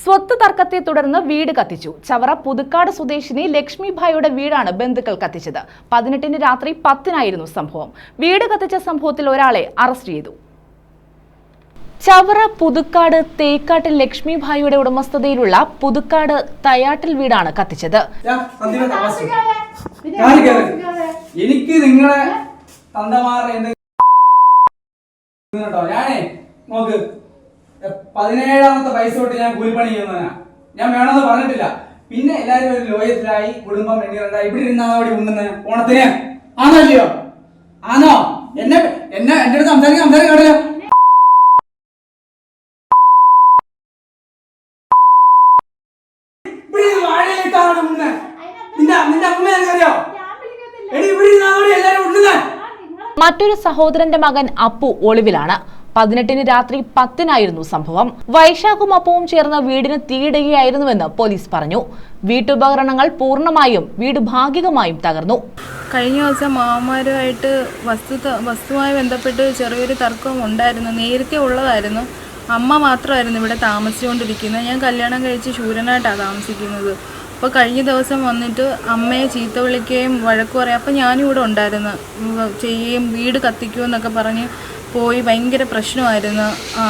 സ്വത്ത് തർക്കത്തെ തുടർന്ന് വീട് കത്തിച്ചു. ചവറ പുതുക്കാട് സ്വദേശിനി ലക്ഷ്മിഭായിയുടെ വീടാണ് ബന്ധുക്കൾ കത്തിച്ചത്. 18-ന് രാത്രി 10-നായിരുന്നു സംഭവം. വീട് കത്തിച്ച സംഭവത്തിൽ ഒരാളെ അറസ്റ്റ് ചെയ്തു. ചവറ പുതുക്കാട് തേക്കാട്ടിൽ ലക്ഷ്മിഭായിയുടെ ഉടമസ്ഥതയിലുള്ള പുതുക്കാട് തയ്യാട്ടിൽ വീടാണ് കത്തിച്ചത്. എനിക്ക് നിങ്ങളെ നോക്ക് 17ാമത്തെ പൈസ തൊട്ട് ഞാൻ കൂലിപ്പണി ചെയ്യുന്നവനാ. ഞാൻ വേണമെന്ന് പറഞ്ഞിട്ടില്ല. പിന്നെ എല്ലാരും ഒരു ലോയത്തിലായി കുടുംബം വേണ്ടിണ്ടായി ഇവിടെ ഇരുന്നാ അവിടെ ഉണ്ടെന്ന് ഓണത്തിന് ആണല്ലോ. ആണോ? എന്റെ അടുത്ത് സംസാരിക്കാറില്ല. മറ്റൊരു സഹോദരന്റെ മകൻ അപ്പു ഒളിവിലാണ്. 18-ന് രാത്രി 10-നായിരുന്നു സംഭവം. വൈശാഖും അപ്പവും ചേർന്ന് വീടിന് തീയിടുകയായിരുന്നുവെന്ന് പോലീസ് പറഞ്ഞു. വീട്ടുപകരണങ്ങൾ പൂർണ്ണമായും വീട് ഭാഗികമായും തകർന്നു. കഴിഞ്ഞ ദിവസം മാമാരുമായിട്ട് വസ്തുവുമായി ബന്ധപ്പെട്ട് ചെറിയൊരു തർക്കം ഉണ്ടായിരുന്നു. നേരത്തെ ഉള്ളതായിരുന്നു. അമ്മ മാത്രമായിരുന്നു ഇവിടെ താമസിച്ചുകൊണ്ടിരിക്കുന്നത്. ഞാൻ കല്യാണം കഴിച്ച് ശൂരനായിട്ടാണ് താമസിക്കുന്നത്. അപ്പോൾ കഴിഞ്ഞ ദിവസം വന്നിട്ട് അമ്മയെ ചീത്ത വിളിക്കുകയും വഴക്ക് പറയും. അപ്പോൾ ഞാനും ഇവിടെ ഉണ്ടായിരുന്നു. ചെയ്യുകയും വീട് കത്തിക്കുമെന്നൊക്കെ പറഞ്ഞ് പോയി. ഭയങ്കര പ്രശ്നമായിരുന്നു.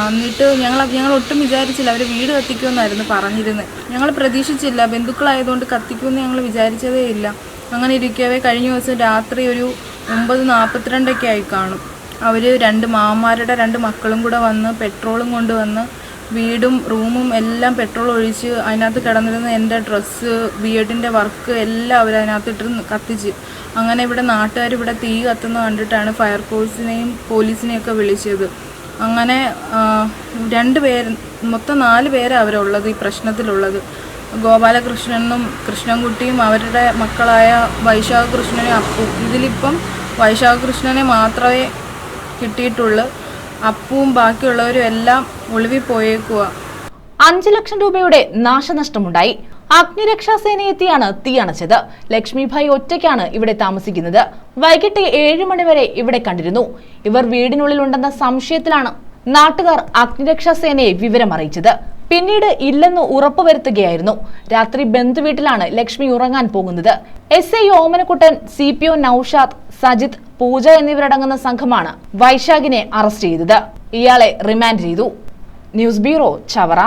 എന്നിട്ട് ഞങ്ങൾ ഒട്ടും വിചാരിച്ചില്ല അവർ വീട് കത്തിക്കുമെന്നായിരുന്നു പറഞ്ഞിരുന്നത്. ഞങ്ങൾ പ്രതീക്ഷിച്ചില്ല. ബന്ധുക്കളായതുകൊണ്ട് കത്തിക്കുമെന്ന് ഞങ്ങൾ വിചാരിച്ചതേ ഇല്ല. അങ്ങനെ ഇരിക്കവേ കഴിഞ്ഞ ദിവസം രാത്രി ഒരു 9:42 ആയി കാണും. അവർ 2 മാമാരുടെ 2 മക്കളും കൂടെ വന്ന് പെട്രോളും കൊണ്ടുവന്ന് വീടും റൂമും എല്ലാം പെട്രോൾ ഒഴിച്ച് അതിനകത്ത് കിടന്നിരുന്ന എൻ്റെ ഡ്രസ്സ്, ബിഎഡിൻ്റെ വർക്ക് എല്ലാം അവർ അതിനകത്തിട്ട് കത്തിച്ച്. അങ്ങനെ ഇവിടെ നാട്ടുകാർ ഇവിടെ തീ കത്തുന്ന കണ്ടിട്ടാണ് ഫയർഫോഴ്സിനെയും പോലീസിനെയൊക്കെ വിളിച്ചത്. അങ്ങനെ 2 പേര്, മൊത്തം 4 പേരാണ് അവരുള്ളത് ഈ പ്രശ്നത്തിലുള്ളത്. ഗോപാലകൃഷ്ണനും കൃഷ്ണൻകുട്ടിയും അവരുടെ മക്കളായ വൈശാഖ കൃഷ്ണനും അപ്പു. ഇതിലിപ്പം വൈശാഖ കൃഷ്ണനെ മാത്രമേ കിട്ടിയിട്ടുള്ളൂ. അപ്പവും ബാക്കിയുള്ളവരും എല്ലാം ഒളിവിൽ പോയേക്കുക. 5 ലക്ഷം രൂപയുടെ നാശനഷ്ടമുണ്ടായി. അഗ്നിരക്ഷാസേനയെത്തിയാണ് തീ അണച്ചത്. ലക്ഷ്മിഭായി ഒറ്റയ്ക്കാണ് ഇവിടെ താമസിക്കുന്നത്. വൈകിട്ട് 7 മണി വരെ ഇവിടെ കണ്ടിരുന്നു. ഇവർ വീടിനുള്ളിലുണ്ടെന്ന സംശയത്തിലാണ് നാട്ടുകാർ അഗ്നിരക്ഷാസേനയെ വിവരം അറിയിച്ചത്. പിന്നീട് ഇല്ലെന്ന് ഉറപ്പുവരുത്തുകയായിരുന്നു. രാത്രി ബന്ധുവീട്ടിലാണ് ലക്ഷ്മി ഉറങ്ങാൻ പോകുന്നത്. SI ഓമനക്കുട്ടൻ, CPO നൌഷാദ്, സജിത്, പൂജ എന്നിവരടങ്ങുന്ന സംഘമാണ് വൈശാഖിനെ അറസ്റ്റ് ചെയ്തത്. ഇയാളെ റിമാൻഡ് ചെയ്തു. News bureau, Chavara.